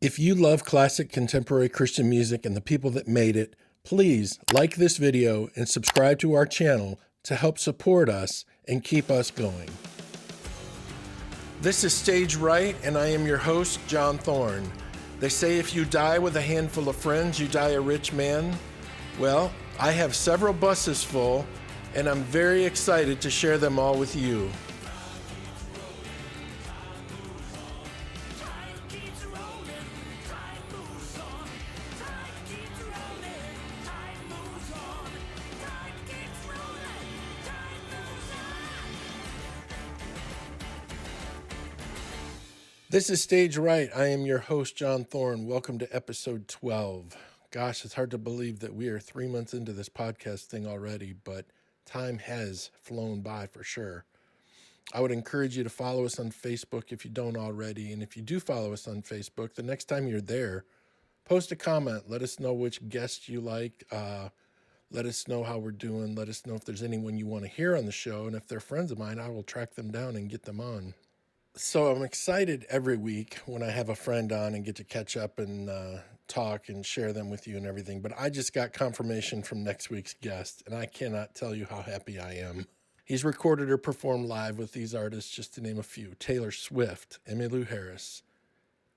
If you love classic contemporary Christian music and the people that made it, please like this video and subscribe to our channel to help support us and keep us going. This is Stage Right, and I am your host, John Thorne. They say if you die with a handful of friends, you die a rich man. Well, I have several buses full, and I'm very excited to share them all with you. This is Stage Right. I am your host, John Thorne. Welcome to episode 12. Gosh, it's hard to believe that we are 3 months into this podcast thing already, but time has flown by for sure. I would encourage you to follow us on Facebook if you don't already. And if you do follow us on Facebook, the next time you're there, post a comment. Let us know which guests you like. Let us know how we're doing. Let us know if there's anyone you want to hear on the show. And if they're friends of mine, I will track them down and get them on. So I'm excited every week when I have a friend on and get to catch up and talk and share them with you and everything. But I just got confirmation from next week's guest, and I cannot tell you how happy I am. He's recorded or performed live with these artists, just to name a few: Taylor Swift, Emmylou Harris,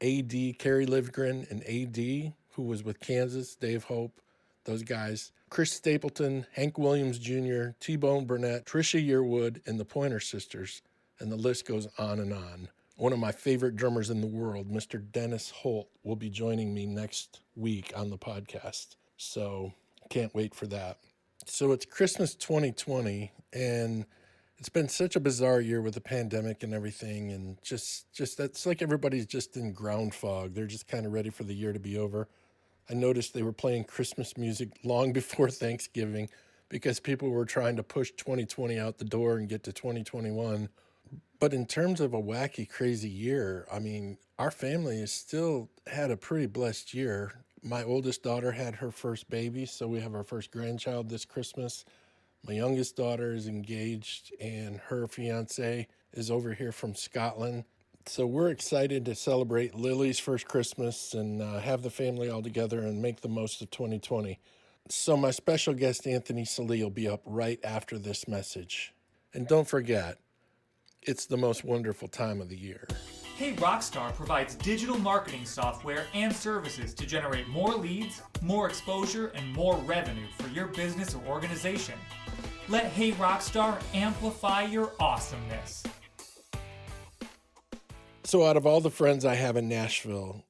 A.D. Carrie Livgren, and A.D., who was with Kansas, Dave Hope, those guys, Chris Stapleton, Hank Williams Jr., T-Bone Burnett, Trisha Yearwood, and the Pointer Sisters. And the list goes on and on. One of my favorite drummers in the world, Mr. Dennis Holt, will be joining me next week on the podcast. So can't wait for that. So it's Christmas 2020, and it's been such a bizarre year with the pandemic and everything. And just that's like everybody's just in ground fog. They're just kind of ready for the year to be over. I noticed they were playing Christmas music long before Thanksgiving because people were trying to push 2020 out the door and get to 2021. But in terms of a wacky, crazy year, I mean, our family has still had a pretty blessed year. My oldest daughter had her first baby, so we have our first grandchild this Christmas. My youngest daughter is engaged, and her fiance is over here from Scotland. So we're excited to celebrate Lily's first Christmas and have the family all together and make the most of 2020. So my special guest, Anthony Sallee, will be up right after this message. And don't forget, it's the most wonderful time of the year. Hey Rockstar provides digital marketing software and services to generate more leads, more exposure, and more revenue for your business or organization. Let Hey Rockstar amplify your awesomeness. So out of all the friends I have in Nashville,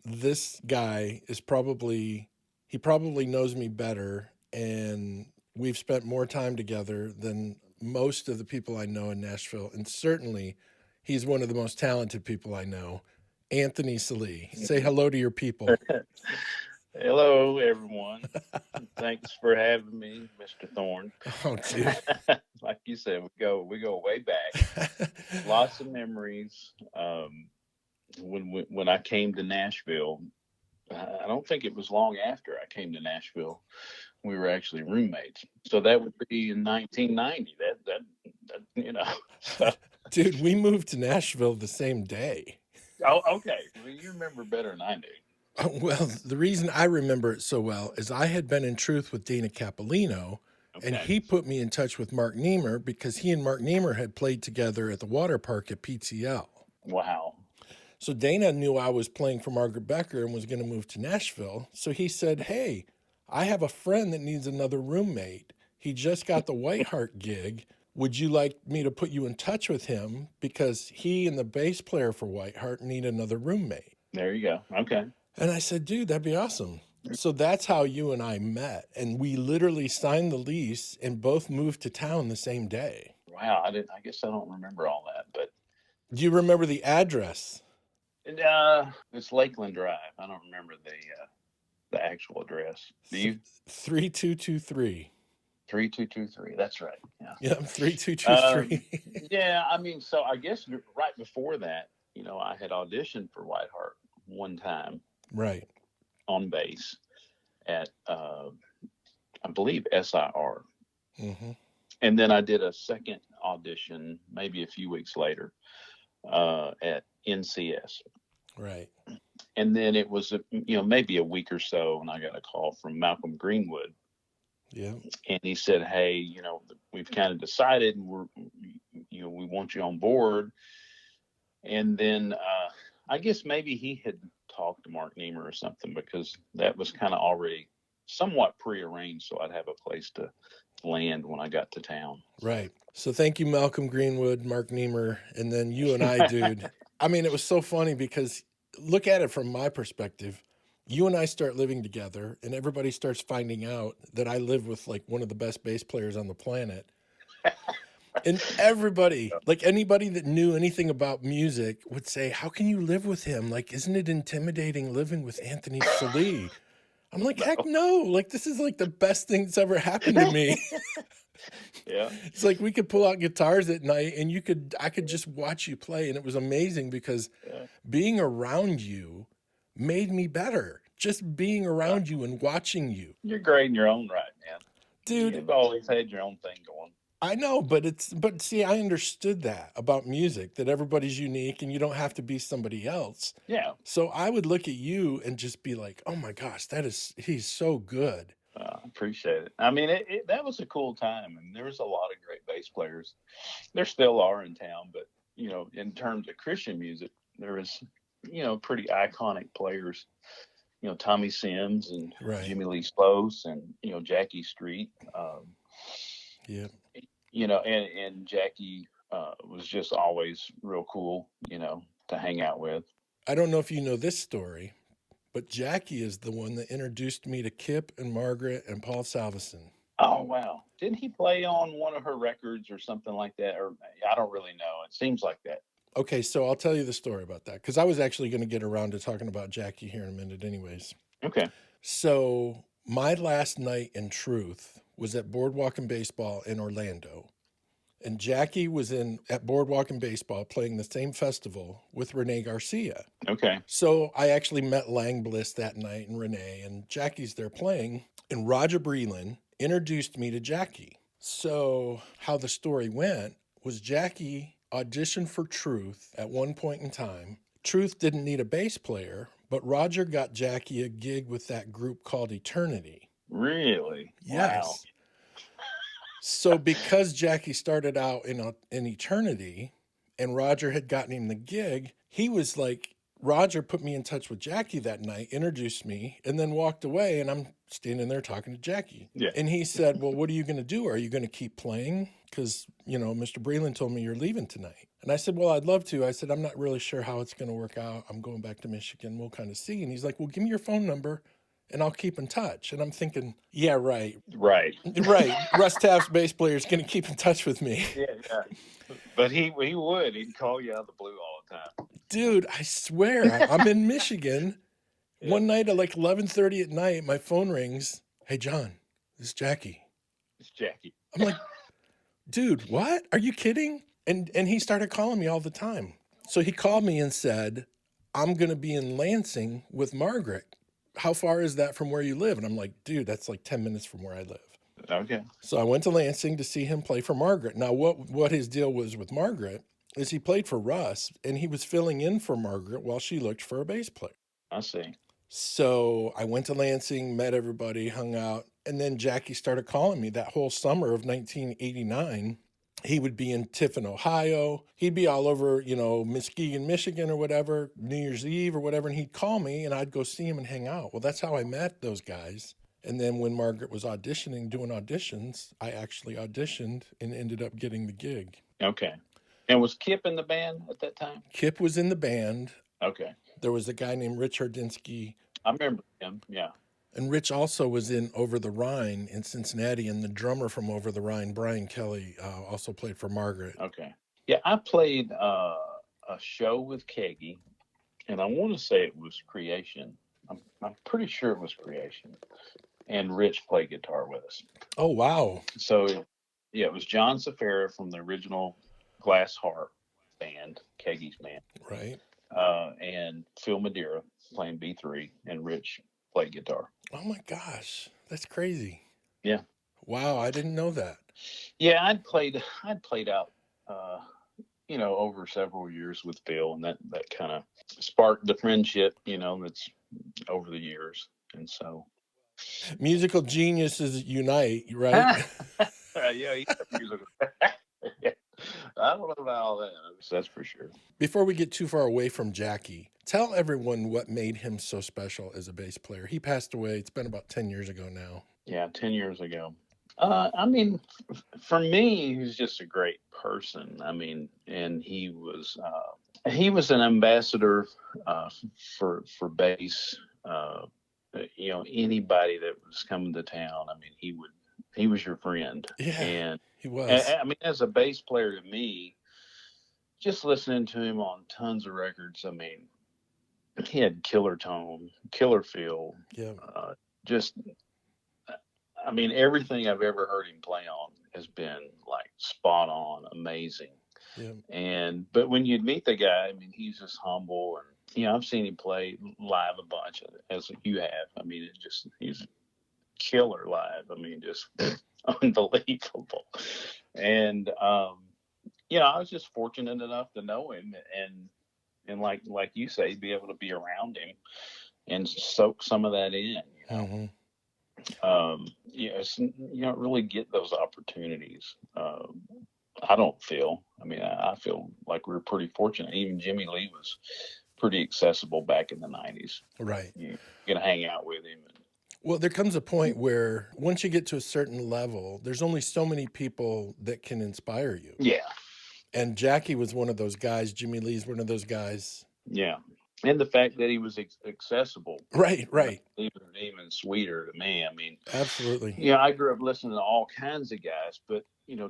this guy is probably knows me better, and we've spent more time together than most of the people I know in Nashville, and certainly he's one of the most talented people I know. Anthony Sallee. Say hello to your people. Hello, everyone. Thanks for having me, Mr. Thorne. Oh, dude. Like you said, we go way back. Lots of memories. When I came to Nashville, I don't think it was long after I came to Nashville. We were actually roommates. So that would be in 1990. That you know. So. Dude, we moved to Nashville the same day. Oh, okay. Well, you remember better than I do. Well, the reason I remember it so well is I had been in Truth with Dana Capolino, and he put me in touch with Mark Niemer because he and Mark Niemer had played together at the water park at PTL. Wow. So Dana knew I was playing for Margaret Becker and was going to move to Nashville. So he said, hey, I have a friend that needs another roommate. He just got the Whiteheart gig. Would you like me to put you in touch with him? Because he and the bass player for Whiteheart need another roommate. There you go. Okay. And I said, dude, that'd be awesome. So that's how you and I met. And we literally signed the lease and both moved to town the same day. Wow. I guess I don't remember all that, but. Do you remember the address? It's Lakeland Drive. I don't remember the actual address. Do you? 3223. 3223. That's right. Yeah. Yep, 3223. Yeah. I mean, so I guess right before that, I had auditioned for Whiteheart one time. Right. On bass at, I believe, SIR. Mm-hmm. And then I did a second audition maybe a few weeks later at NCS. Right. And then it was, maybe a week or so, and I got a call from Malcolm Greenwood. Yeah. And he said, hey, we've kind of decided, and we want you on board. And then I guess maybe he had talked to Mark Niemer or something, because that was kind of already somewhat prearranged, so I'd have a place to land when I got to town. Right. So thank you, Malcolm Greenwood, Mark Niemer, and then you and I, dude. I mean, it was so funny because look at it from my perspective. You and I start living together, and everybody starts finding out that I live with like one of the best bass players on the planet. And everybody, like anybody that knew anything about music, would say, "How can you live with him? Like, isn't it intimidating living with Anthony Sallee?" I'm like, heck no. Like, this is like the best thing that's ever happened to me. Yeah. It's like we could pull out guitars at night and I could just watch you play. And it was amazing because being around you made me better. Just being around you and watching you. You're great in your own right, man. Dude, you've always had your own thing going. I know, but see, I understood that about music, that everybody's unique and you don't have to be somebody else. Yeah. So I would look at you and just be like, oh my gosh, he's so good. I appreciate it. I mean, that was a cool time, and there was a lot of great bass players. There still are in town, but in terms of Christian music, there was pretty iconic players. Tommy Sims and Jimmy Lee Sloas and Jackie Street. Yeah. And Jackie was just always real cool, to hang out with. I don't know if you know this story, but Jackie is the one that introduced me to Kip and Margaret and Paul Salveson. Oh, wow. Didn't he play on one of her records or something like that? Or I don't really know. It seems like that. Okay, so I'll tell you the story about that, because I was actually going to get around to talking about Jackie here in a minute anyways. Okay. So my last night in Truth was at Boardwalk and Baseball in Orlando. And Jackie was at Boardwalk and Baseball playing the same festival with Renee Garcia. Okay. So I actually met Lang Bliss that night and Renee, and Jackie's there playing. And Roger Breland introduced me to Jackie. So how the story went was Jackie auditioned for Truth at one point in time. Truth didn't need a bass player, but Roger got Jackie a gig with that group called Eternity. Really? Yes. Wow. So because Jackie started out in Eternity and Roger had gotten him the gig, he was like, Roger put me in touch with Jackie that night, introduced me, and then walked away, and I'm standing there talking to Jackie. Yeah. And he said, well, what are you going to do? Are you going to keep playing? Because, Mr. Breland told me you're leaving tonight. And I said, well, I'd love to. I said, I'm not really sure how it's going to work out. I'm going back to Michigan. We'll kind of see. And he's like, well, give me your phone number and I'll keep in touch. And I'm thinking, yeah, right. Right. Right. Russ Taft's bass player is going to keep in touch with me. Yeah. But he would. He'd call you out of the blue all the time. Dude, I swear, I'm in Michigan. Yeah. One night at like 11:30 at night, my phone rings. Hey, John, this is Jackie. It's Jackie. I'm like, dude, what? Are you kidding? And he started calling me all the time. So he called me and said, I'm going to be in Lansing with Margaret. How far is that from where you live? And I'm like, dude, that's like 10 minutes from where I live. Okay. So I went to Lansing to see him play for Margaret. Now, what his deal was with Margaret is he played for Russ, and he was filling in for Margaret while she looked for a bass player. I see. So I went to Lansing, met everybody, hung out, and then Jackie started calling me that whole summer of 1989. He would be in Tiffin, Ohio. He'd be all over, Muskegon, Michigan or whatever, New Year's Eve or whatever, and he'd call me, and I'd go see him and hang out. Well, that's how I met those guys. And then when Margaret was doing auditions, I actually auditioned and ended up getting the gig. Okay. And was Kip in the band at that time? Kip was in the band. Okay. There was a guy named Rich Hardinsky. I remember him, yeah. And Rich also was in Over the Rhine in Cincinnati, and the drummer from Over the Rhine, Brian Kelly, also played for Margaret. Okay. Yeah, I played a show with Keaggy, and I want to say it was Creation. I'm pretty sure it was Creation. And Rich played guitar with us. Oh, wow. So, it was John Safara from the original Glass Harp band, Keaggy's band. Right. And Phil Madeira playing B3, and Rich played guitar. Oh my gosh, that's crazy. Yeah. Wow, I didn't know that. Yeah, I'd played out, over several years with Phil, and that kind of sparked the friendship, that's over the years. And so, Musical geniuses unite, right? yeah, he's a musical. Yeah. I don't know about all that. That's for sure. Before we get too far away from Jackie, tell everyone what made him so special as a bass player. He passed away. It's been about 10 years ago now. Yeah, 10 years ago. I mean, for me, he's just a great person. I mean, and he was an ambassador for bass. Anybody that was coming to town, I mean, he was your friend. Yeah, And he was. I mean, as a bass player to me, just listening to him on tons of records, I mean, he had killer tone, killer feel. Yeah. Just, I mean, everything I've ever heard him play on has been like spot on, amazing. Yeah. But when you meet the guy, I mean, he's just humble, and I've seen him play live a bunch, as you have. I mean, he's killer live. I mean, just unbelievable. And I was just fortunate enough to know him, and like you say, be able to be around him and soak some of that in. Mm-hmm. You don't really get those opportunities. I don't feel. I mean, I feel like we were pretty fortunate. Even Jimmy Lee was pretty accessible back in the 90s. Right. You can hang out with him. Well, there comes a point where once you get to a certain level, there's only so many people that can inspire you. Yeah. And Jackie was one of those guys. Jimmy Lee's one of those guys. Yeah. And the fact that he was accessible. Right. Even sweeter to me. I mean, absolutely. I grew up listening to all kinds of guys, but,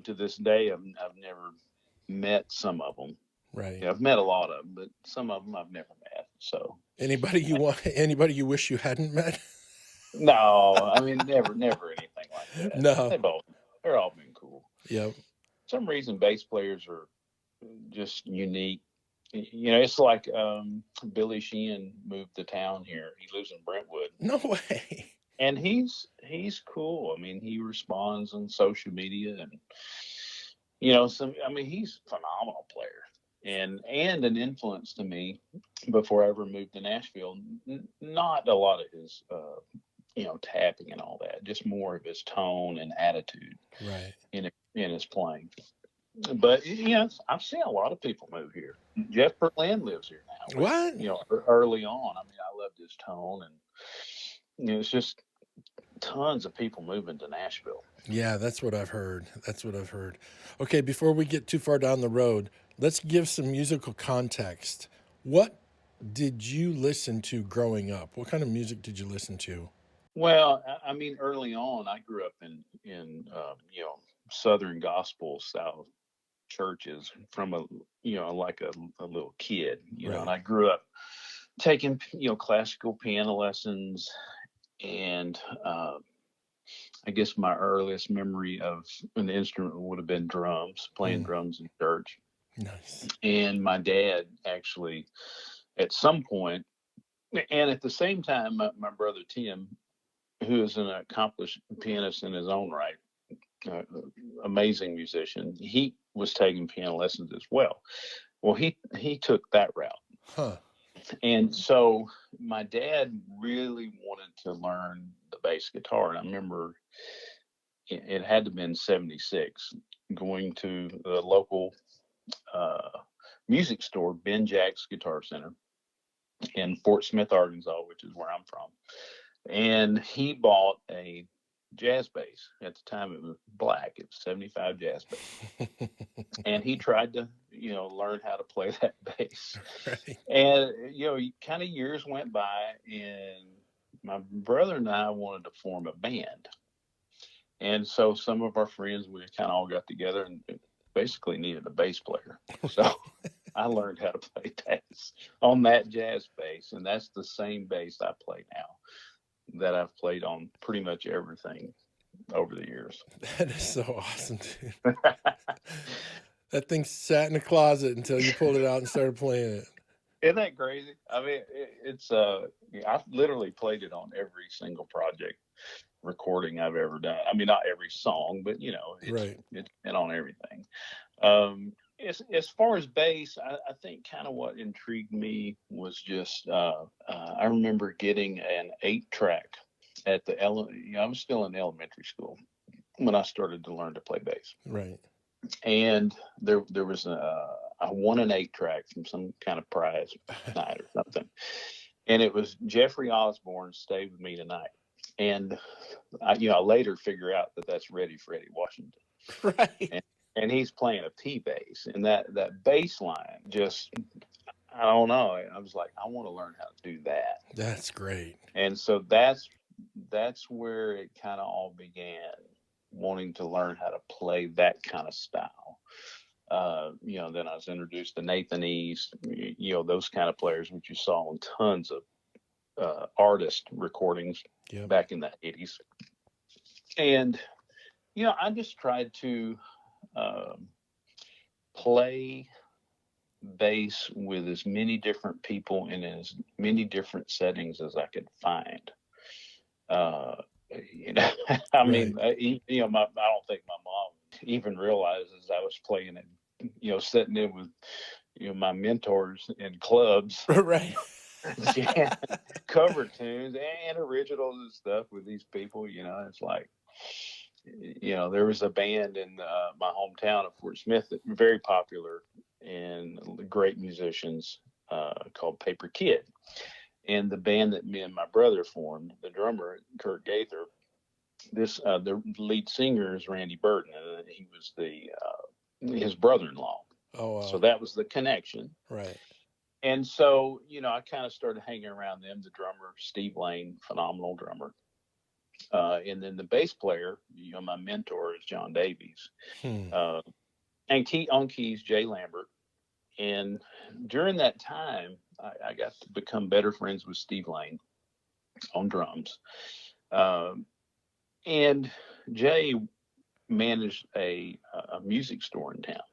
to this day, I've never met some of them. Right. I've met a lot of them, but some of them I've never met. So anybody you wish you hadn't met? No, I mean, never anything like that. No. They're all been cool. Yep. For some reason, bass players are just unique. It's like Billy Sheehan moved to town here. He lives in Brentwood. No way. And he's cool. I mean, he responds on social media, and he's a phenomenal player and an influence to me before I ever moved to Nashville. Not a lot of his tapping and all that, just more of his tone and attitude right in his playing. But I've seen a lot of people move here. Jeff Berlin lives here now. What? Early on, I mean, I loved his tone, and it's just tons of people moving to Nashville. Yeah, that's what I've heard. Okay, before we get too far down the road, let's give some musical context. What did you listen to growing up? What kind of music did you listen to? Well, I mean, early on, I grew up in Southern gospel style churches from a little kid, right. And I grew up taking classical piano lessons, and I guess my earliest memory of an instrument would have been drums, playing drums in church. Nice. And my dad actually, at some point, and at the same time, my brother Tim, who is an accomplished pianist in his own right, amazing musician, he was taking piano lessons as well. Well, he took that route. Huh. And so my dad really wanted to learn the bass guitar. And I remember it had to have been 76, going to the local music store, Ben Jack's Guitar Center in Fort Smith, Arkansas, which is where I'm from. And he bought a jazz bass. At the time, it was black. It was 75 jazz bass. And he tried to, learn how to play that bass. Right. And, kind of years went by, and my brother and I wanted to form a band. And so some of our friends, we kind of all got together and basically needed a bass player. So I learned how to play bass on that jazz bass. And that's the same bass I play now that I've played on pretty much everything over the years. That is so awesome, dude. That thing sat in a closet until you pulled it out and started playing it. Isn't that crazy? I mean, it's I've literally played it on every single project recording I've ever done. I mean, not every song, but it's been on everything. as far as bass, I think kind of what intrigued me was just I remember getting an 8-track at I was still in elementary school when I started to learn to play bass. Right. And there was I won an 8-track from some kind of prize night or something, and it was Jeffrey Osborne's "Stay With Me Tonight." And I later figure out that that's Freddie Washington, Right. and he's playing a P bass, and that bass line just, I don't know. I was like, I want to learn how to do that. That's great. And so that's where it kind of all began, wanting to learn how to play that kind of style. Then I was introduced to Nathan East, those kind of players, which you saw on tons of artist recordings back in the 80s. And, I just tried to play bass with as many different people in as many different settings as I could find. I mean, I don't think my mom even realizes I was playing it, sitting in with, my mentors in clubs. Right. Yeah, cover tunes and originals and stuff with these people. It's like, there was a band in my hometown of Fort Smith that were very popular and great musicians called Paper Kid. And the band that me and my brother formed, the drummer, Kurt Gaither, the lead singer is Randy Burton, and he was his brother-in-law. Oh, wow. So that was the connection. Right. And so, I kind of started hanging around them. The drummer, Steve Lane, phenomenal drummer. And then the bass player, my mentor is John Davies. And on keys, Jay Lambert. And during that time, I got to become better friends with Steve Lane on drums. And Jay managed a music store in town.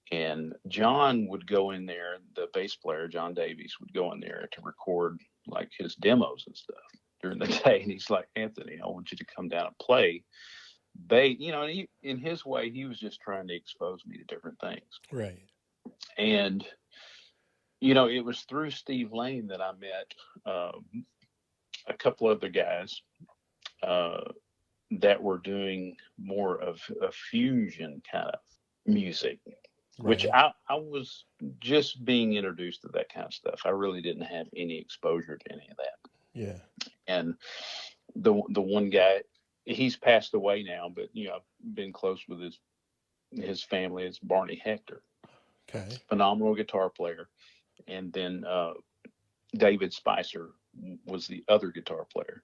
And John would go in there, the bass player, John Davies, would go in there to record like his demos and stuff during the day. And he's like, Anthony, I want you to come down and play bass. And in his way, he was just trying to expose me to different things. Right. And, it was through Steve Lane that I met a couple other guys that were doing more of a fusion kind of music. Right. Which I was just being introduced to that kind of stuff. I really didn't have any exposure to any of that. Yeah. And the one guy, he's passed away now, but I've been close with his family. It's Barney Hector. Okay. Phenomenal guitar player. And then David Spicer was the other guitar player.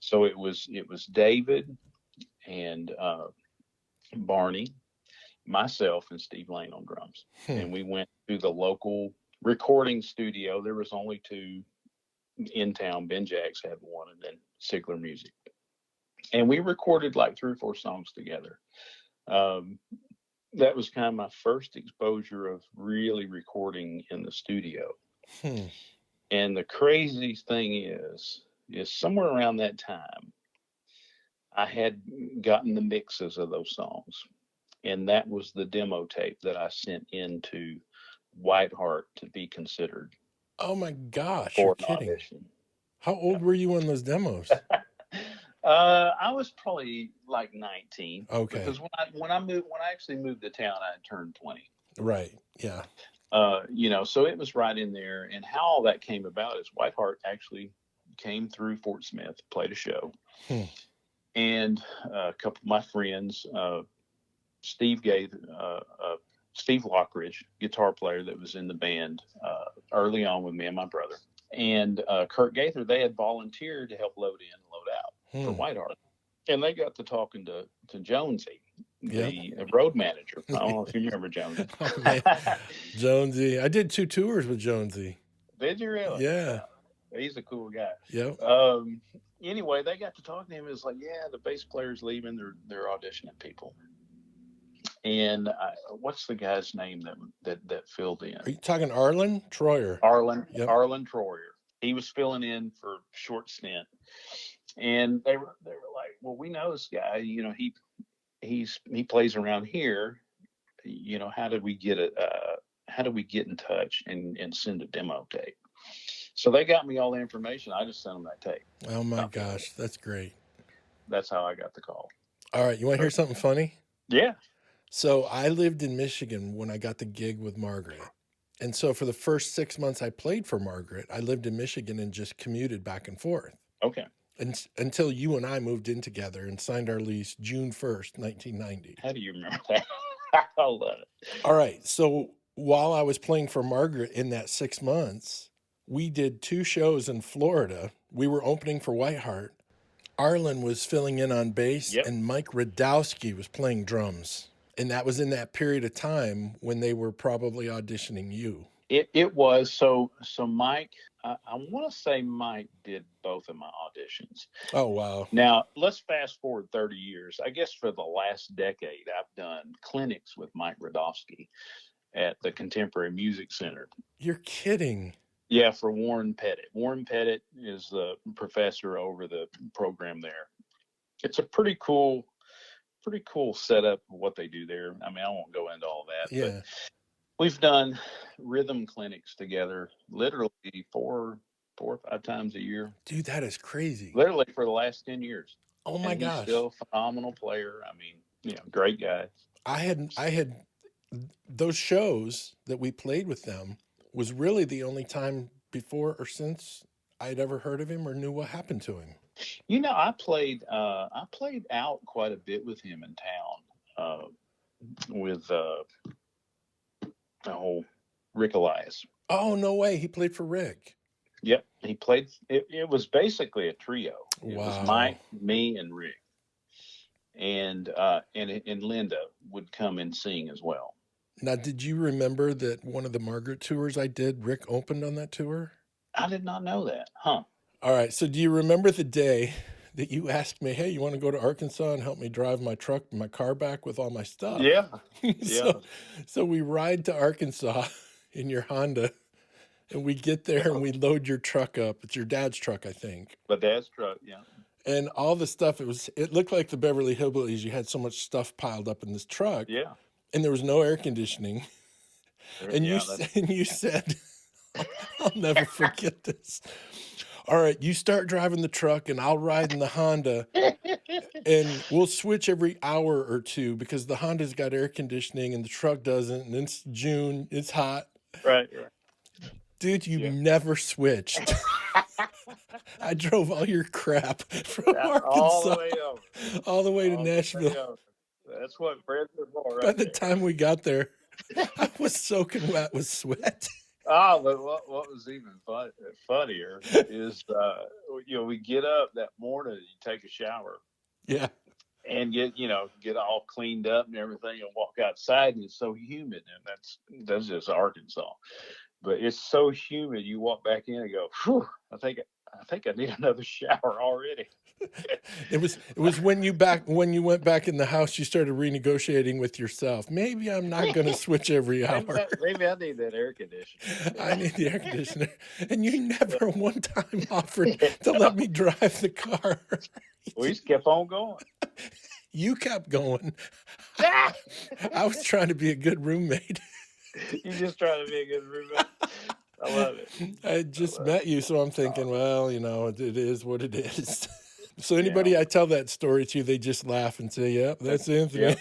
So it was David and Barney, myself, and Steve Lane on drums. And we went to the local recording studio. There was only 2 in town. Ben Jacks had one, and then Sigler Music. And we recorded like 3 or 4 songs together. That was kind of my first exposure of really recording in the studio. And the crazy thing is somewhere around that time, I had gotten the mixes of those songs. And that was the demo tape that I sent into Whiteheart to be considered. Oh my gosh, you're kidding. Audition. How old were you on those demos? I was probably like 19. Okay. Because when I actually moved to town, I had turned 20. Right. Yeah. So it was right in there. And how all that came about is Whiteheart actually came through Fort Smith, played a show. And a couple of my friends, Steve Lockridge, guitar player that was in the band early on with me and my brother, and Kurt Gaither, they had volunteered to help load in and load out for Whiteheart. And they got to talking to Jonesy, the road manager. I don't know if you remember Jonesy. Jonesy. I did 2 tours with Jonesy. Did you really? Yeah. He's a cool guy. Yep. Anyway, they got to talking to him. It's like, the bass player's leaving. They're auditioning people. And what's the guy's name that filled in? Are you talking Arlen Troyer? Arlen Troyer. He was filling in for a short stint. And they were like, well, we know this guy. He plays around here. how do we get how do we get in touch and send a demo tape? So they got me all the information. I just sent them that tape. Oh my gosh, that's great. That's how I got the call. All right, you want to hear something funny? Yeah. So I lived in Michigan when I got the gig with Margaret. And so for the first 6 months I played for Margaret, I lived in Michigan and just commuted back and forth. Okay. And until you and I moved in together and signed our lease June 1st, 1990. How do you remember that? I love it. All right. So while I was playing for Margaret in that 6 months, we did 2 shows in Florida. We were opening for Whiteheart. Arlen was filling in on bass, Yep. and Mike Radowski was playing drums. And that was in that period of time when they were probably auditioning you. It was. So Mike, I want to say Mike did both of my auditions. Oh, wow. Now, let's fast forward 30 years. I guess for the last decade, I've done clinics with Mike Radowski at the Contemporary Music Center. You're kidding. Yeah, for Warren Pettit. Warren Pettit is the professor over the program there. It's a pretty cool setup of what they do there. I mean, I won't go into all that. Yeah. But we've done rhythm clinics together literally 4 or 5 times a year. Dude, that is crazy. Literally for the last 10 years. Oh my and he's gosh. still a phenomenal player. I mean, great guy. I had those shows that we played with them was really the only time before or since I'd ever heard of him or knew what happened to him. I played out quite a bit with him in town, with Rick Elias. Oh, no way. He played for Rick. Yep. He played, it was basically a trio. It Wow. was Mike, me, and Rick. And Linda would come and sing as well. Now, did you remember that one of the Margaret tours I did, Rick opened on that tour? I did not know that. Huh. All right. So do you remember the day that you asked me, hey, you want to go to Arkansas and help me drive my car back with all my stuff? Yeah. So we ride to Arkansas in your Honda, and we get there and we load your truck up. It's your dad's truck, I think. My dad's truck, yeah. And all the stuff, it looked like the Beverly Hillbillies. You had so much stuff piled up in this truck. Yeah. And there was no air conditioning. And you said, I'll never forget this. All right, you start driving the truck and I'll ride in the Honda, and we'll switch every hour or two because the Honda's got air conditioning and the truck doesn't, and it's June, it's hot. Right. Dude, you never switched. I drove all your crap from Arkansas all the way to Nashville. That's what friends are for, right? By the time we got there, I was soaking wet with sweat. But what was even funnier is, we get up that morning and you take a shower. Yeah. And get all cleaned up and everything and walk outside, and it's so humid, and that's just Arkansas. But it's so humid, you walk back in and go, whew, I think I need another shower already. It was when you went back in the house, you started renegotiating with yourself. Maybe I'm not going to switch every hour. Maybe I need that air conditioner. I need the air conditioner. And you never one time offered to let me drive the car. We just kept on going. You kept going. I was trying to be a good roommate. You just trying to be a good roommate. I love it. I just met you, so I'm thinking, well, it is what it is. So anybody I tell that story to, they just laugh and say, yep, that's Anthony. Yep.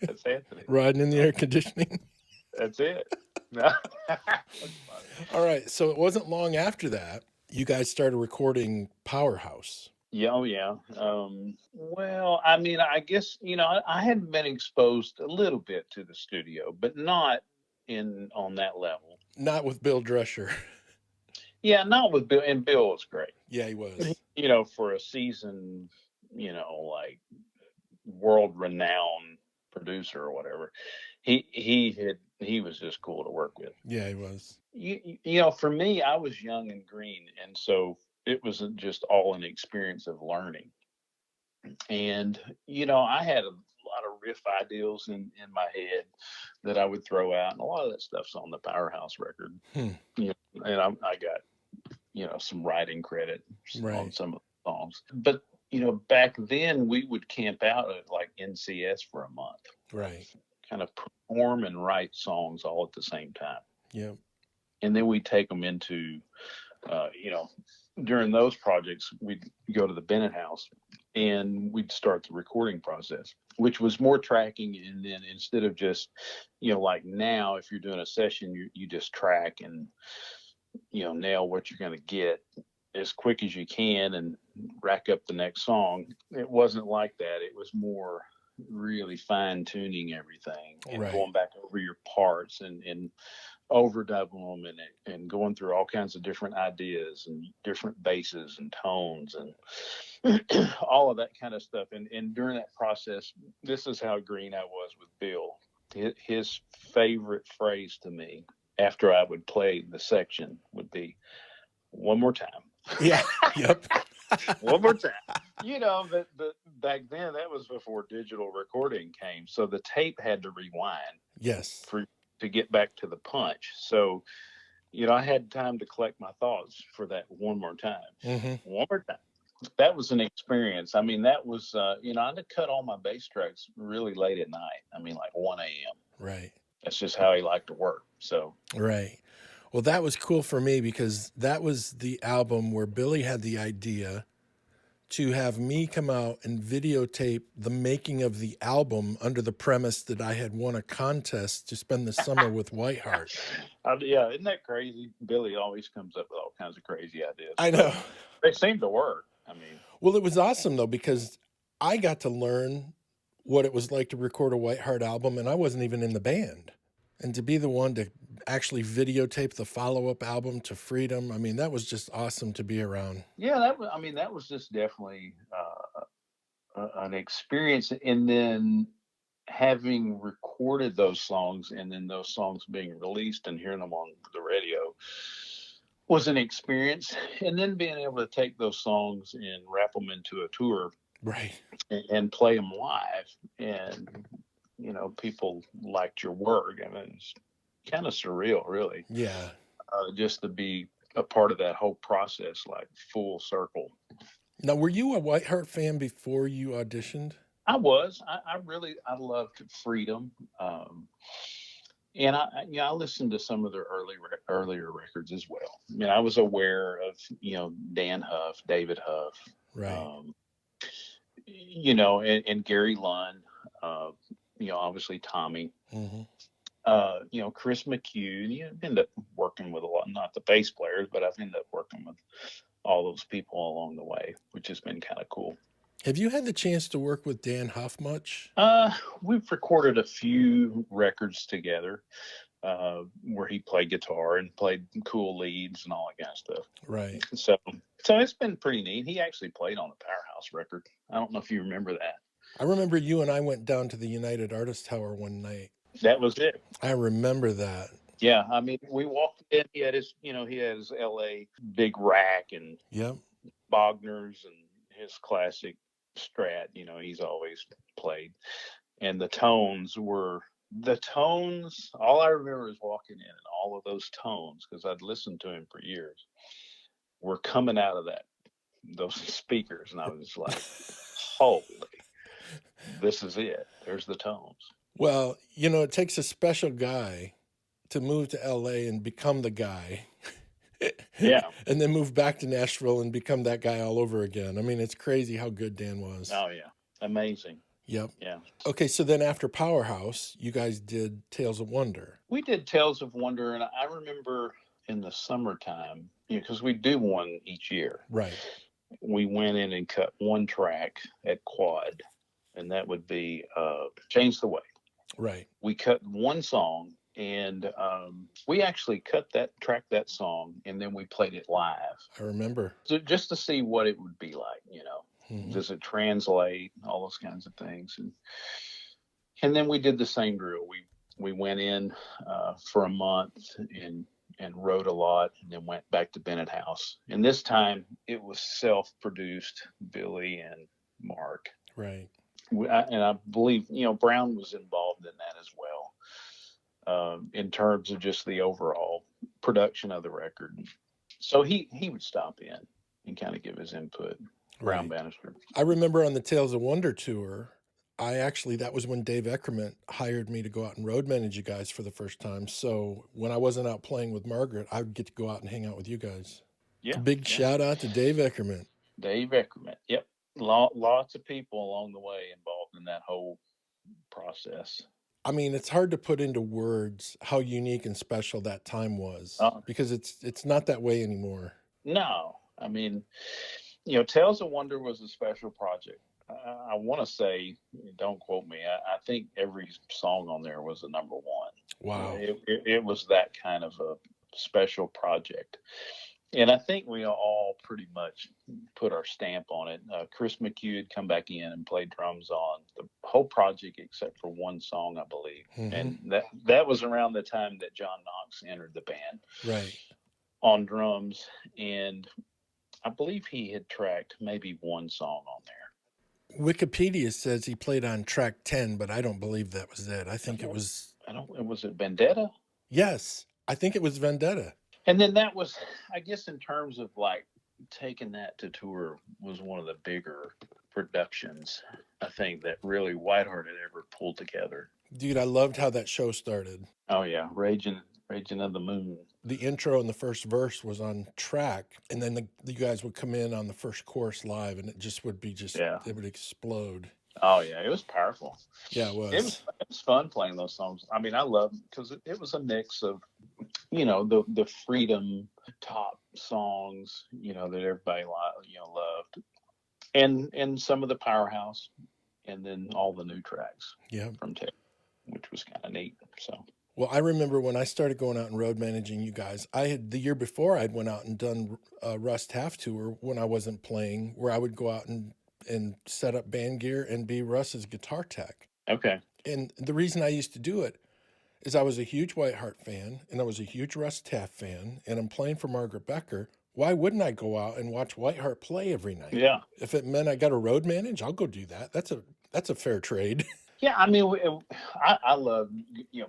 That's Anthony. Riding in the air conditioning. That's it. No. All right. So it wasn't long after that, you guys started recording Powerhouse. Yeah. Oh, yeah. Well, I mean, I guess, I had been exposed a little bit to the studio, but not on that level. Not with Bill Drescher. Yeah, not with Bill. And Bill was great. Yeah, he was. For a seasoned, like world-renowned producer or whatever, he was just cool to work with. Yeah, he was. For me, I was young and green, and so it wasn't just all an experience of learning. And I had a lot of riff ideas in my head that I would throw out, and a lot of that stuff's on the Powerhouse record. And I got some writing credit on some of the songs. But back then we would camp out at like NCS for a month. Right. kind of perform and write songs all at the same time. Yeah. And then we take them into, during those projects, we'd go to the Bennett house and we'd start the recording process, which was more tracking. And then instead of just, like now, if you're doing a session, you just track and, nail what you're going to get as quick as you can and rack up the next song. It wasn't like that. It was more really fine tuning everything and going back over your parts and overdubbing them and going through all kinds of different ideas and different basses and tones and all of that kind of stuff. And during that process, this is how green I was with Bill. His favorite phrase to me after I would play the section would be, "One more time." Yeah. Yep. One more time. That back then that was before digital recording came, so the tape had to rewind. Yes. To get back to the punch. So, I had time to collect my thoughts for that one more time. Mm-hmm. One more time. That was an experience. I mean, that was, I had to cut all my bass tracks really late at night. I mean, like 1 a.m. Right. That's just how he liked to work. So. Right. Well, that was cool for me because that was the album where Billy had the idea to have me come out and videotape the making of the album under the premise that I had won a contest to spend the summer with Whiteheart. Yeah, isn't that crazy? Billy always comes up with all kinds of crazy ideas. I know. They seem to work. I mean. Well, it was awesome, though, because I got to learn what it was like to record a Whiteheart album, and I wasn't even in the band. And to be the one to actually videotape the follow-up album to Freedom, I mean, that was just awesome to be around. Yeah, that was just definitely an experience. And then having recorded those songs and then those songs being released and hearing them on the radio was an experience. And then being able to take those songs and wrap them into a tour, right, and play them live, and people liked your work. I mean, it's kind of surreal, really. Yeah. Just to be a part of that whole process, like full circle. Now, were you a Whiteheart fan before you auditioned? I was. I loved Freedom. And I listened to some of their earlier records as well. I mean, I was aware of, Dan Huff, David Huff, right. And Gary Lunn, obviously Tommy, mm-hmm. Chris McHugh. End up working with a lot, not the bass players, but I've ended up working with all those people along the way, which has been kind of cool. Have you had the chance to work with Dan Huff much? We've recorded a few records together where he played guitar and played cool leads and all that kind of stuff. Right. So it's been pretty neat. He actually played on the Powerhouse record. I don't know if you remember that. I remember you and I went down to the United Artists Tower one night. That was it. I remember that. Yeah, I mean, we walked in. He had his LA big rack and Bogner's and his classic Strat. He's always played, and the tones. All I remember is walking in, and all of those tones, because I'd listened to him for years, were coming out of those speakers, and I was like, "Holy, this is it! There's the tones." Well, it takes a special guy to move to LA and become the guy. Yeah. And then move back to Nashville and become that guy all over again. I mean, it's crazy how good Dan was. Oh, yeah. Amazing. Yep. Yeah. Okay, so then after Powerhouse, you guys did Tales of Wonder. We did Tales of Wonder, and I remember in the summertime, because we do one each year. Right. We went in and cut one track at Quad, and that would be Change the Way. Right. We cut one song, and we actually tracked that song, and then we played it live. I remember. So just to see what it would be like, Mm-hmm. Does it translate, all those kinds of things. And then we did the same drill. We went in for a month and wrote a lot, and then went back to Bennett House. And this time it was self-produced, Billy and Mark. Right. And I believe, Brown was involved in that as well, in terms of just the overall production of the record. So he would stop in and kind of give his input. Brown Bannister. I remember on the Tales of Wonder tour, that was when Dave Eckerman hired me to go out and road manage you guys for the first time. So when I wasn't out playing with Margaret, I would get to go out and hang out with you guys. Yeah, A big yeah. shout out to Dave Eckerman. Dave Eckerman. Yep. Lots of people along the way involved in that whole process. I mean, it's hard to put into words how unique and special that time was Uh, because it's not that way anymore. no, I mean, Tales of Wonder was a special project. I want to say, don't quote me. I think every song on there was a number one. Wow. It was that kind of a special project. And I think we all pretty much put our stamp on it. Chris McHugh had come back in and played drums on the whole project except for one song, I believe. Mm-hmm. And that was around the time that John Knox entered the band. Right. On drums. And I believe he had tracked maybe one song on there. Wikipedia says he played on track 10, but I don't believe that was it. I think it was. Was it Vendetta? Yes, I think it was Vendetta. And then that was, I guess, in terms of like taking that to tour, was one of the bigger productions, I think, that really Whiteheart had ever pulled together. Dude, I loved how that show started. Oh, yeah. Raging of the Moon. The intro and the first verse was on track, and then the guys would come in on the first chorus live, and it just would be it would explode. Oh, yeah. It was powerful. Yeah, it was. It was fun playing those songs. I mean, I loved because it was a mix of, the freedom top songs, that everybody loved, and some of the powerhouse, and then all the new tracks. Yeah. From Ted, which was kind of neat. So. Well, I remember when I started going out and road managing you guys, the year before I'd went out and done a Rust Half Tour when I wasn't playing, where I would go out and set up band gear and be Russ's guitar tech. Okay. And the reason I used to do it is I was a huge Whiteheart fan and I was a huge Russ Taff fan, and I'm playing for Margaret Becker. Why wouldn't I go out and watch Whiteheart play every night? Yeah. If it meant I got to road manage, I'll go do that. That's a fair trade. Yeah, I mean, I love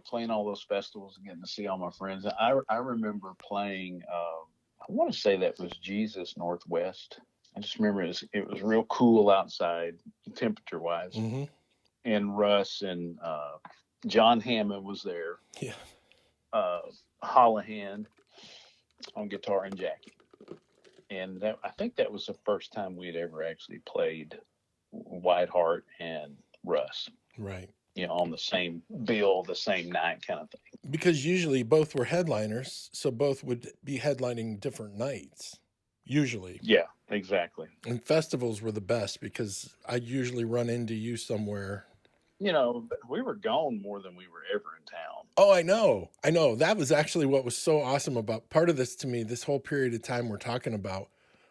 playing all those festivals and getting to see all my friends. I remember playing. I want to say that was Jesus Northwest. I just remember it was real cool outside, temperature wise. Mm-hmm. And Russ and John Hammond was there. Yeah. Hollahan on guitar and Jackie. And I think that was the first time we had ever actually played Whiteheart and Russ. Right. On the same bill, the same night kind of thing. Because usually both were headliners, so both would be headlining different nights, usually. Yeah, exactly. And festivals were the best because I'd usually run into you somewhere. We were gone more than we were ever in town. Oh, I know. That was actually what was so awesome about part of this to me, this whole period of time we're talking about.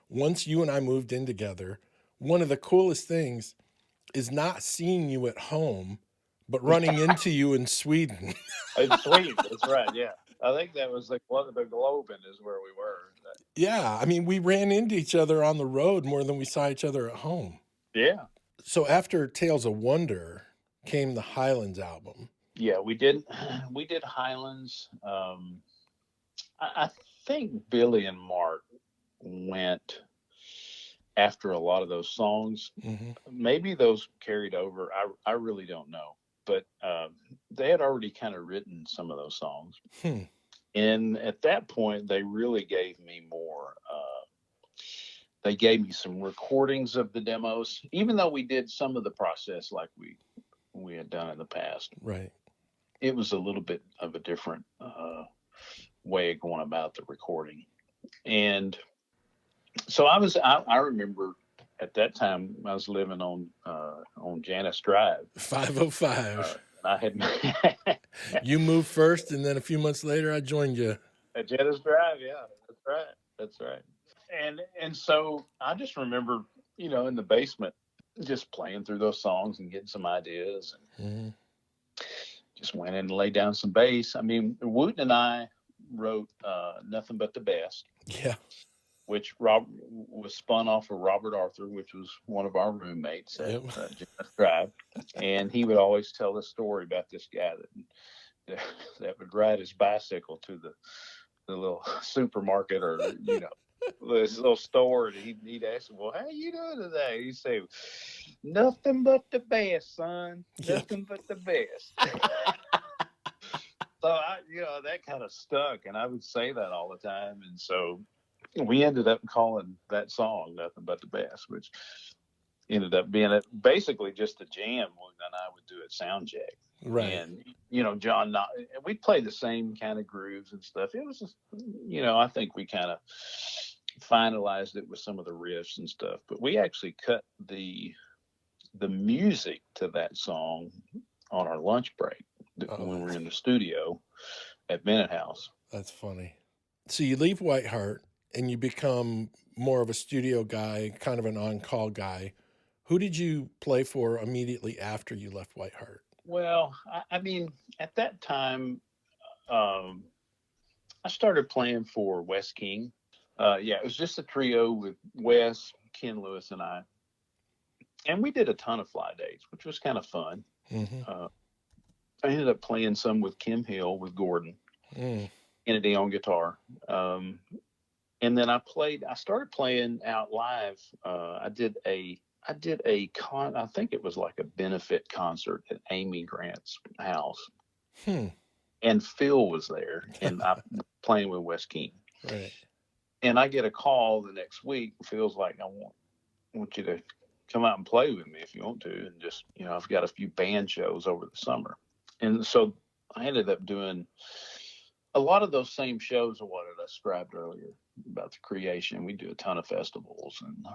Once you and I moved in together, one of the coolest things is not seeing you at home, but running into you in Sweden. In Sweden, that's right, yeah. I think that was the Globen is where we were. Yeah, I mean, we ran into each other on the road more than we saw each other at home. Yeah. So after Tales of Wonder came the Highlands album. Yeah, we did Highlands. I think Billy and Mark went after a lot of those songs. Mm-hmm. Maybe those carried over. I really don't know. But they had already kind of written some of those songs. And at that point, they really gave me more. They gave me some recordings of the demos, even though we did some of the process like we had done in the past. Right. It was a little bit of a different way of going about the recording. And so I remember at that time I was living on Janice Drive. 505. I had You moved first, and then a few months later I joined you. At Janice Drive, yeah. That's right. And so I just remember, in the basement just playing through those songs and getting some ideas, and just went in and laid down some bass. I mean, Wooten and I wrote Nothing But the Best. Yeah. Which was spun off of Robert Arthur, which was one of our roommates at Janice Drive. And he would always tell this story about this guy that would ride his bicycle to the little supermarket or, this little store, and he'd ask him, "Well, how you doing today?" He'd say, "Nothing but the best, son. Yep. Nothing but the best." So that kind of stuck, and I would say that all the time, and so we ended up calling that song "Nothing But the Best," which ended up being basically just a jam when I would do at sound check. Right. And John, we'd play the same kind of grooves and stuff. It was just, I think we kind of finalized it with some of the riffs and stuff. But we actually cut the music to that song on our lunch break when we were in the studio at Bennett House. That's funny. So you leave Whiteheart and you become more of a studio guy, kind of an on-call guy. Who did you play for immediately after you left Whiteheart? Well, I mean, at that time, I started playing for Wes King. It was just a trio with Wes, Ken Lewis, and I. And we did a ton of fly dates, which was kind of fun. Mm-hmm. I ended up playing some with Kim Hill, with Gordon, Kennedy on guitar. And then I started playing out live. I think it was like a benefit concert at Amy Grant's house. And Phil was there, and I playing with Wes King. Right. And I get a call the next week. Phil's like, I want you to come out and play with me if you want to. And just, I've got a few band shows over the summer. And so I ended up doing a lot of those same shows of what I described earlier about the creation. We do a ton of festivals, and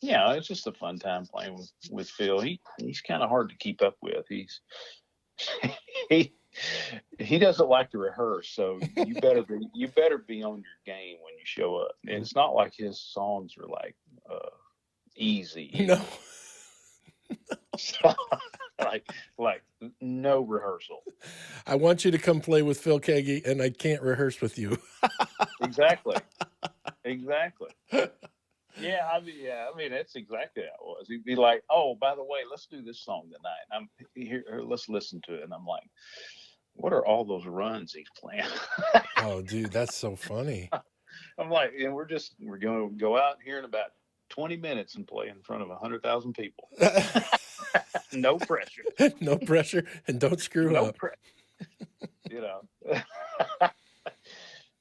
it's just a fun time playing with Phil. He's kind of hard to keep up with. He doesn't like to rehearse, so you better be on your game when you show up. And it's not like his songs are like easy. No. So, like no rehearsal. I want you to come play with Phil Keaggy, and I can't rehearse with you. Exactly. Yeah, I mean, that's exactly how it was. He'd be like, "Oh, by the way, let's do this song tonight. I'm here. Let's listen to it." And I'm like, "What are all those runs he's playing?" Oh, dude, that's so funny. I'm like, and we're going to go out here in about 20 minutes and play in front of 100,000 people. No pressure. No pressure, and don't screw up.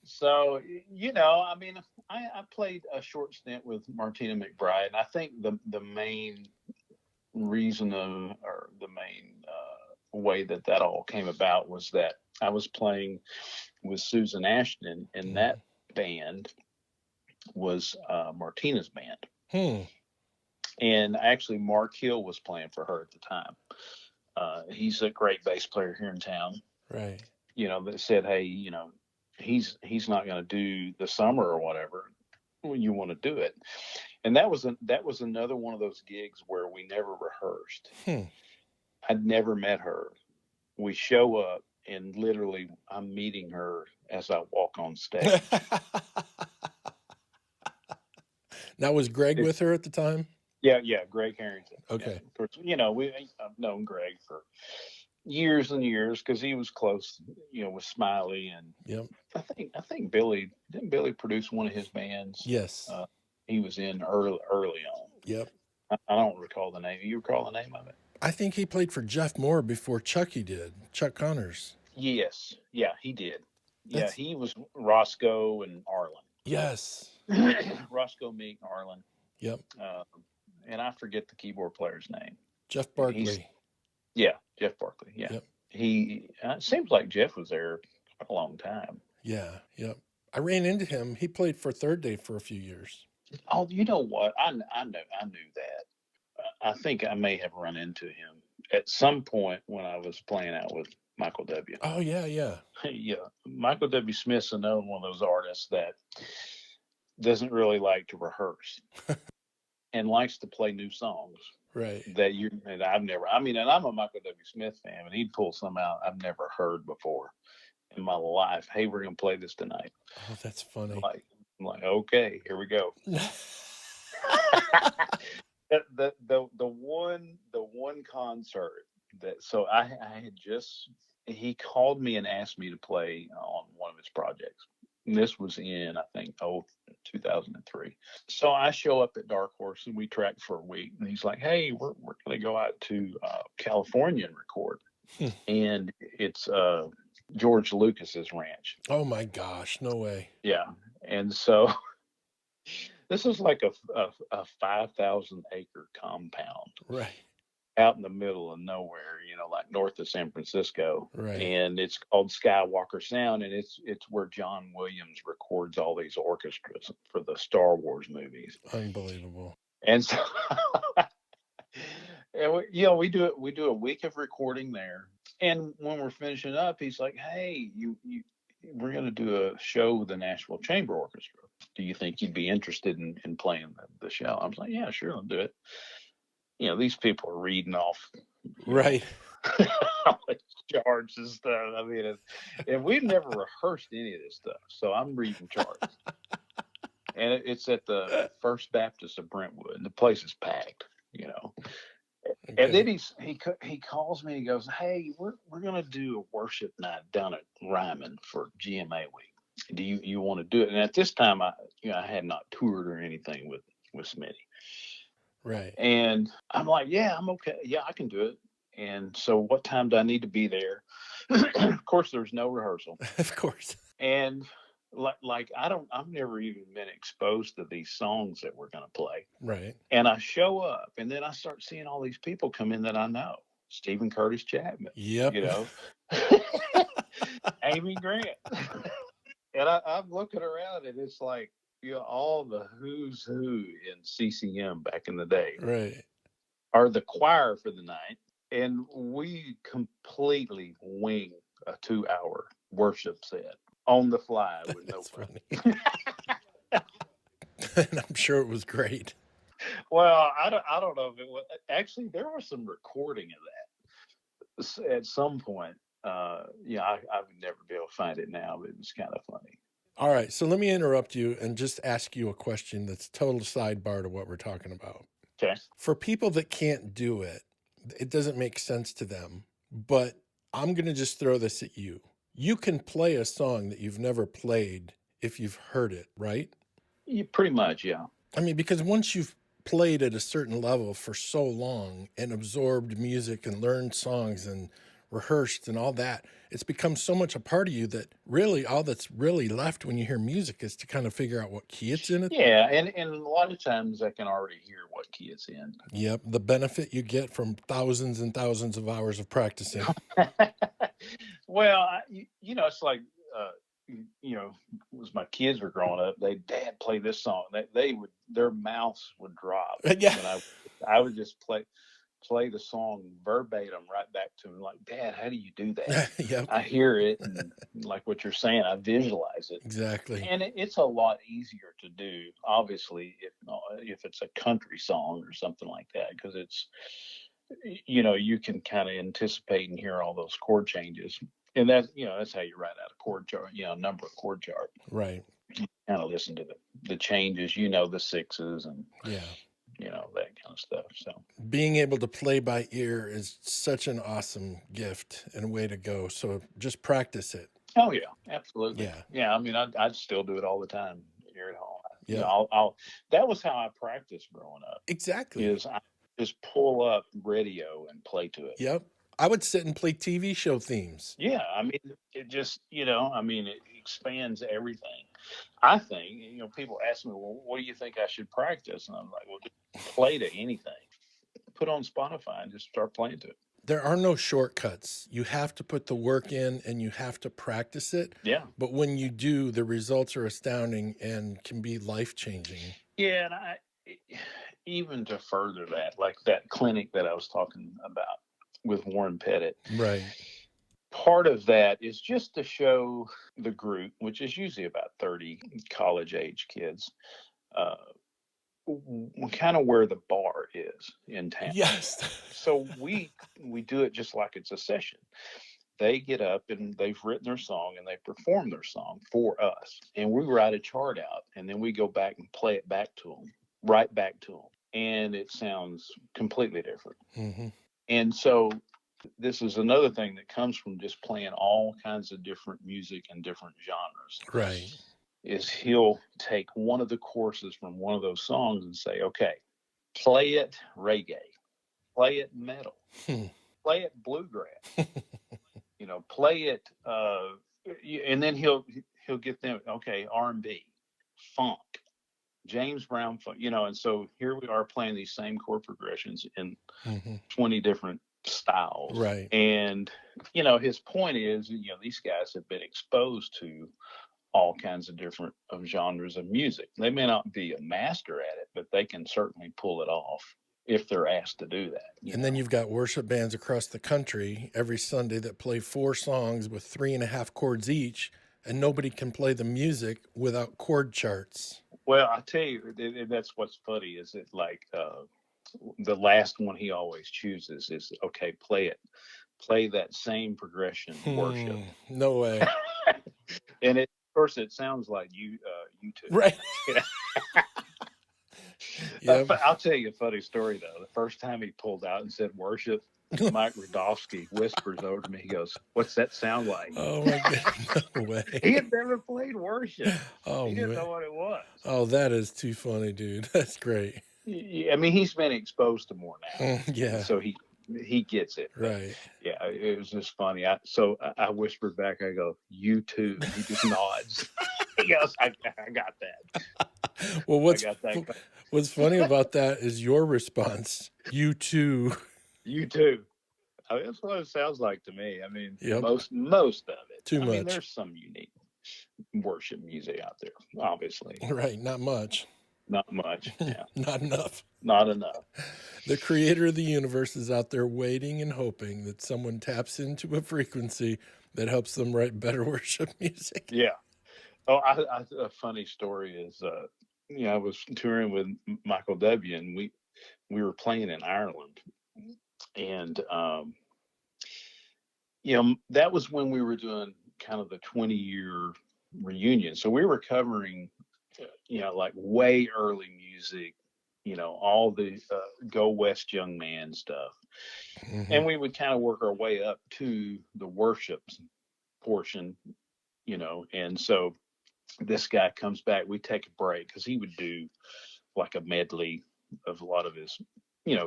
So, I mean, I played a short stint with Martina McBride. And I think the main reason or the main way that all came about was that I was playing with Susan Ashton, and that band was Martina's band. And actually, Mark Hill was playing for her at the time. He's a great bass player here in town. Right. That said, hey, he's not going to do the summer or whatever. When you want to do it, and that was another one of those gigs where we never rehearsed. I'd never met her. We show up, and literally, I'm meeting her as I walk on stage. Now, was Greg with her at the time? Yeah, Greg Harrington. Okay. Yeah. Of course, I've known Greg for years and years because he was close, with Smiley, and yep. I think Billy produce one of his bands. Yes. He was in early on. Yep. I don't recall the name. You recall the name of it? I think he played for Jeff Moore before Chucky did. Chuck Connors. Yes. Yeah, he did. Yeah, he was Roscoe and Arlen. Yes. Roscoe, Meek, Arlen. Yep. And I forget the keyboard player's name. Jeff Barkley. Jeff Barkley. Yeah. Yep. He seems like Jeff was there a long time. Yeah. Yep. I ran into him. He played for Third Day for a few years. Oh, you know what? I knew that. I think I may have run into him at some point when I was playing out with Michael W. Oh, yeah. Yeah. Michael W. Smith's another one of those artists that doesn't really like to rehearse and likes to play new songs. Right. And I've never, and I'm a Michael W. Smith fan, and he'd pull some out I've never heard before in my life. Hey, we're going to play this tonight. Oh, that's funny. I'm like, okay, here we go. The one concert he called me and asked me to play on one of his projects. And this was in, I think, 2003. So I show up at Dark Horse and we track for a week. And he's like, "Hey, we're going to go out to California and record." And it's George Lucas's ranch. Oh my gosh, no way. Yeah. And so this is like a 5,000 acre compound. Right. Out in the middle of nowhere, like north of San Francisco. Right. And it's called Skywalker Sound, and it's where John Williams records all these orchestras for the Star Wars movies. Unbelievable. And so, and we do a week of recording there. And when we're finishing up, he's like, "Hey, we're going to do a show with the Nashville Chamber Orchestra. Do you think you'd be interested in playing the show?" I was like, "Yeah, sure, I'll do it." These people are reading off, right, charts and stuff. I mean, and we've never rehearsed any of this stuff, so I'm reading charts. And it's at the First Baptist of Brentwood, and the place is packed, Okay. And then he calls me and he goes, "Hey, we're gonna do a worship night down at Ryman for GMA week. Do you want to do it?" And at this time, I had not toured or anything with Smitty. Right. And I'm like, "Yeah, I'm okay. Yeah, I can do it." And so, what time do I need to be there? Of course, there's no rehearsal. Of course. And I've never even been exposed to these songs that we're going to play. Right. And I show up, and then I start seeing all these people come in that I know. Stephen Curtis Chapman. Yep. Amy Grant. And I'm looking around, and it's like, all the who's who in CCM back in the day. Right. Are the choir for the night. And we completely wing a 2-hour worship set on the fly with no funny. And I'm sure it was great. Well, I don't know if it was. Actually, there was some recording of that at some point. I would never be able to find it now, but it was kind of funny. All right, so let me interrupt you and just ask you a question that's total sidebar to what we're talking about. Okay. For people that can't do it, it doesn't make sense to them, but I'm going to just throw this at you. You can play a song that you've never played if you've heard it, right? Pretty much, yeah. I mean, because once you've played at a certain level for so long and absorbed music and learned songs and rehearsed and all that, it's become so much a part of you that really all that's really left when you hear music is to kind of figure out what key it's in. Yeah, and a lot of times I can already hear what key it's in. Yep, the benefit you get from thousands and thousands of hours of practicing. Well, it's like, as my kids were growing up, Dad, play this song. Their mouths would drop. Yeah. And I would just play the song verbatim right back to him, like, "Dad, how do you do that?" Yep. I hear it, and like what you're saying, I visualize it. Exactly. And it's a lot easier to do, obviously, if it's a country song or something like that, because it's, you can kind of anticipate and hear all those chord changes. And that's how you write out a chord chart, number of chord chart. Right. You kind of listen to the changes, the sixes and that kind of stuff. So being able to play by ear is such an awesome gift and a way to go. So just practice it. Oh yeah, absolutely. Yeah. Yeah. I mean, I'd still do it all the time here at home. Yeah. That was how I practiced growing up. Exactly. Is I just pull up radio and play to it. Yep. I would sit and play TV show themes. Yeah. I mean, it just, it expands everything. I think, people ask me, "Well, what do you think I should practice?" And I'm like, "Well, just play to anything. Put on Spotify and just start playing to it." There are no shortcuts. You have to put the work in and you have to practice it. Yeah. But when you do, the results are astounding and can be life-changing. Yeah. And even to further that, like that clinic that I was talking about with Warren Pettit. Right. Part of that is just to show the group, which is usually about 30 college-age kids, kind of where the bar is in town. Yes. So we do it just like it's a session. They get up and they've written their song and they perform their song for us. And we write a chart out and then we go back and play it back to them, right back to them. And it sounds completely different. Mm-hmm. And so this is another thing that comes from just playing all kinds of different music and different genres. Right. is he'll take one of the courses from one of those songs and say, okay, play it reggae, play it metal, play it bluegrass, play it, and then he'll get them, okay, R&B, funk, James Brown funk, and so here we are playing these same chord progressions in 20 different styles. Right. And, his point is, these guys have been exposed to all kinds of different genres of music. They may not be a master at it, but they can certainly pull it off if they're asked to do that. And then you've got worship bands across the country every Sunday that play 4 songs with 3.5 chords each, and nobody can play the music without chord charts. Well, I tell you, that's what's funny is it like the last one he always chooses is, okay, play that same progression, worship. No way. And of course, it sounds like you two. Right. Yep. I'll tell you a funny story, though. The first time he pulled out and said worship, Mike Radofsky whispers over to me. He goes, "What's that sound like?" Oh, my God. No way. He had never played worship. Oh, he didn't know what it was. Oh, that is too funny, dude. That's great. I mean, he's been exposed to more now. Yeah. So he gets it. Right. Yeah, it was just funny. I whispered back. I go, "You too." He just nods. He goes, I got that. Well, what's funny about that is your response. You too. You too. I mean, that's what it sounds like to me. I mean, yep. most of it. Too much. I mean, there's some unique worship music out there, obviously. Right. Not much. Not much. Yeah. Not enough. Not enough. The creator of the universe is out there waiting and hoping that someone taps into a frequency that helps them write better worship music. Yeah. Oh, a funny story is, I was touring with Michael W. and we were playing in Ireland, and that was when we were doing kind of the 20-year reunion. So we were covering, like way early music, all the Go West Young Man stuff, and we would kind of work our way up to the worship portion, and so. This guy comes back. We take a break because he would do like a medley of a lot of his,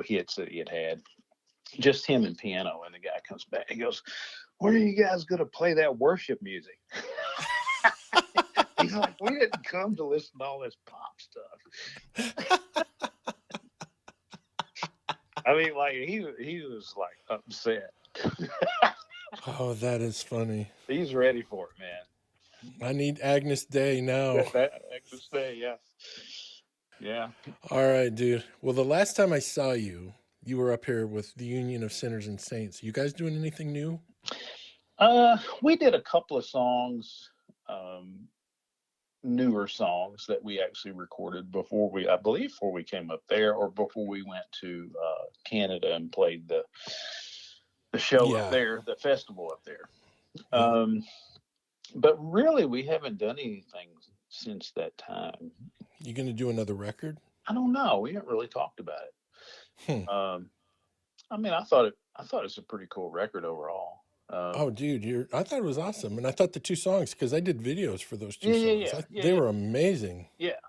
hits that he had. Just him and piano. And the guy comes back. He goes, "When are you guys going to play that worship music?" He's like, "We didn't come to listen to all this pop stuff." I mean, like he was like upset. Oh, that is funny. He's ready for it, man. I need Agnes Day now. Agnes Day, yeah. Yeah. All right, dude. Well, the last time I saw you, you were up here with the Union of Sinners and Saints. You guys doing anything new? We did a couple of songs, newer songs that we actually recorded before we came up there, or before we went to Canada and played the show up there, the festival up there. But really, we haven't done anything since that time. You going to do another record? I don't know. We haven't really talked about it. I mean, I thought it was a pretty cool record overall. Oh, dude, I thought it was awesome, and I thought the 2 songs, because I did videos for those 2 songs. They were amazing. Yeah,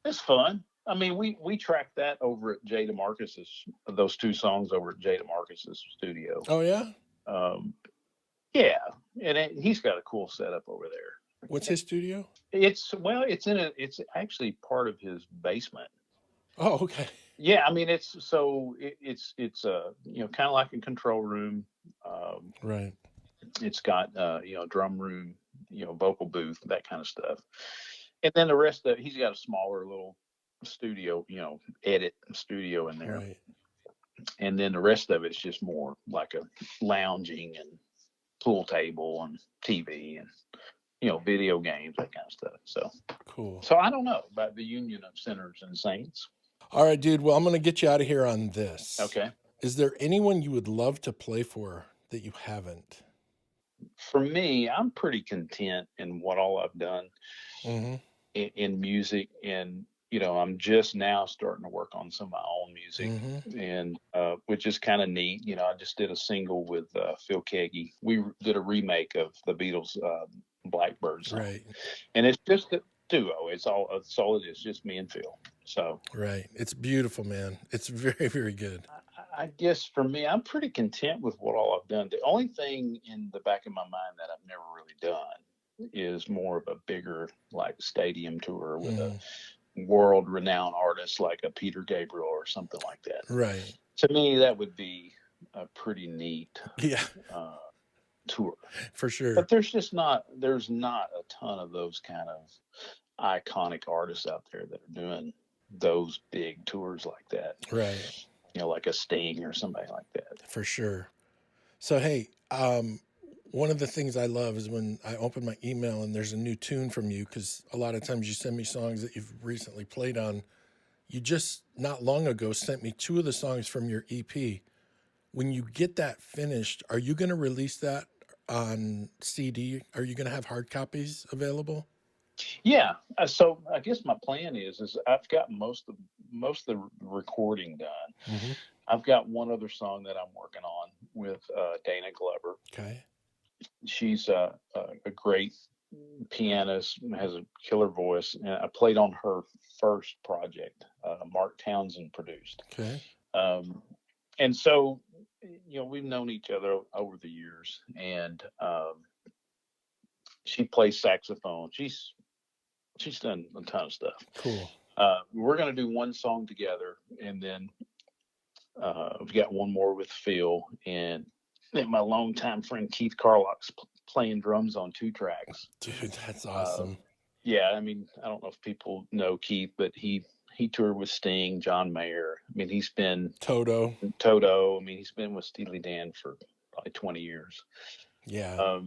it's fun. I mean, we tracked that over at Jay DeMarcus's, those 2 songs over at Jay DeMarcus's studio. Oh yeah. Yeah, and he's got a cool setup over there. What's his studio? It's actually part of his basement. Oh, okay. Yeah, I mean it's kind of like a control room. Right. It's got drum room, vocal booth, that kind of stuff. And then the rest of he's got a smaller little studio, edit studio in there. Right. And then the rest of it's just more like a lounging and pool table and TV and video games, that kind of stuff. So cool. So I don't know about the Union of Sinners and Saints. All right, dude. Well, I'm going to get you out of here on this. Okay. Is there anyone you would love to play for that you haven't? For me, I'm pretty content in what all I've done in music, and I'm just now starting to work on some of my own music, and which is kind of neat. I just did a single with Phil Keaggy. We did a remake of the Beatles' Blackbird song. Right. And it's just a duo. It's all it is, just me and Phil. So Right. It's beautiful, man. It's very, very good. I guess for me, I'm pretty content with what all I've done. The only thing in the back of my mind that I've never really done is more of a bigger, like, stadium tour with a world-renowned artist like a Peter Gabriel or something like that. Right. To me, that would be a pretty neat tour. For sure. But there's not a ton of those kind of iconic artists out there that are doing those big tours like that. Right. You know, like a Sting or somebody like that. For sure. So, hey, one of the things I love is when I open my email and there's a new tune from you, because a lot of times you send me songs that you've recently played on. You just not long ago sent me 2 of the songs from your EP. When you get that finished, are you going to release that on CD? Are you going to have hard copies available? Yeah. So I guess my plan is I've got most of the recording done. Mm-hmm. I've got one other song that I'm working on with Dana Glover. Okay. She's a great pianist, has a killer voice. And I played on her first project, Mark Townsend produced. Okay. And so, you know, we've known each other over the years, and she plays saxophone. She's done a ton of stuff. Cool. We're going to do one song together, and then we've got one more with Phil, and then my longtime friend Keith Carlock's playing drums on 2 tracks. Dude, that's awesome. Yeah, I mean, I don't know if people know Keith, but he toured with Sting, John Mayer. I mean, he's been Toto. I mean, he's been with Steely Dan for probably 20 years. Yeah.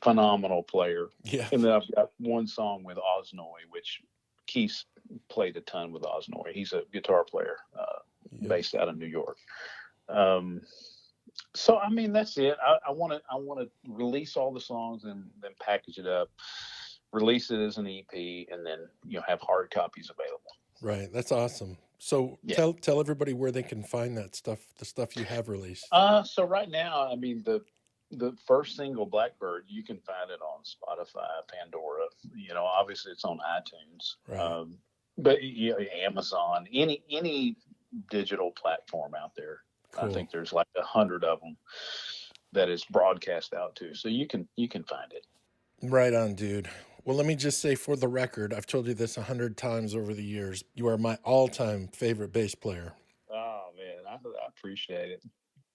Phenomenal player. Yeah. And then I've got one song with Oznoy, which Keith played a ton with Oznoy. He's a guitar player based out of New York. So I mean, that's it. I want to release all the songs and then package it up, release it as an EP, and then, you know, have hard copies available. Right. That's awesome. So tell everybody where they can find that stuff, the stuff you have released. So right now, I mean, the first single, Blackbird, you can find it on Spotify, Pandora. You know, obviously it's on iTunes, Right. but you know, Amazon, any digital platform out there. Cool. I think there's like 100 of them that is broadcast out to, so you can find it. Right on, dude. Well, let me just say, for the record, I've told you this 100 times over the years. You are my all-time favorite bass player. Oh man, I appreciate it.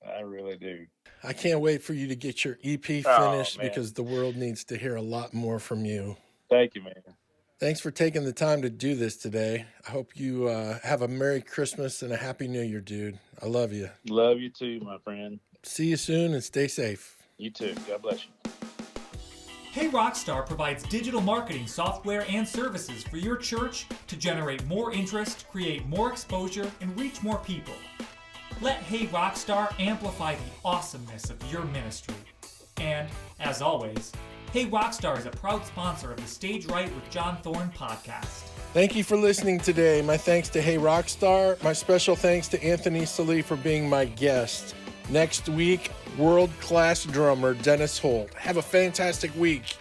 I really do. I can't wait for you to get your EP finished, because the world needs to hear a lot more from you. Thank you, man. Thanks for taking the time to do this today. I hope you have a Merry Christmas and a Happy New Year, dude. I love you. Love you too, my friend. See you soon, and stay safe. You too. God bless you. Hey Rockstar provides digital marketing software and services for your church to generate more interest, create more exposure, and reach more people. Let Hey Rockstar amplify the awesomeness of your ministry. And, as always, Hey Rockstar is a proud sponsor of the Stage Right with John Thorne podcast. Thank you for listening today. My thanks to Hey Rockstar. My special thanks to Anthony Sallee for being my guest. Next week, world-class drummer Dennis Holt. Have a fantastic week.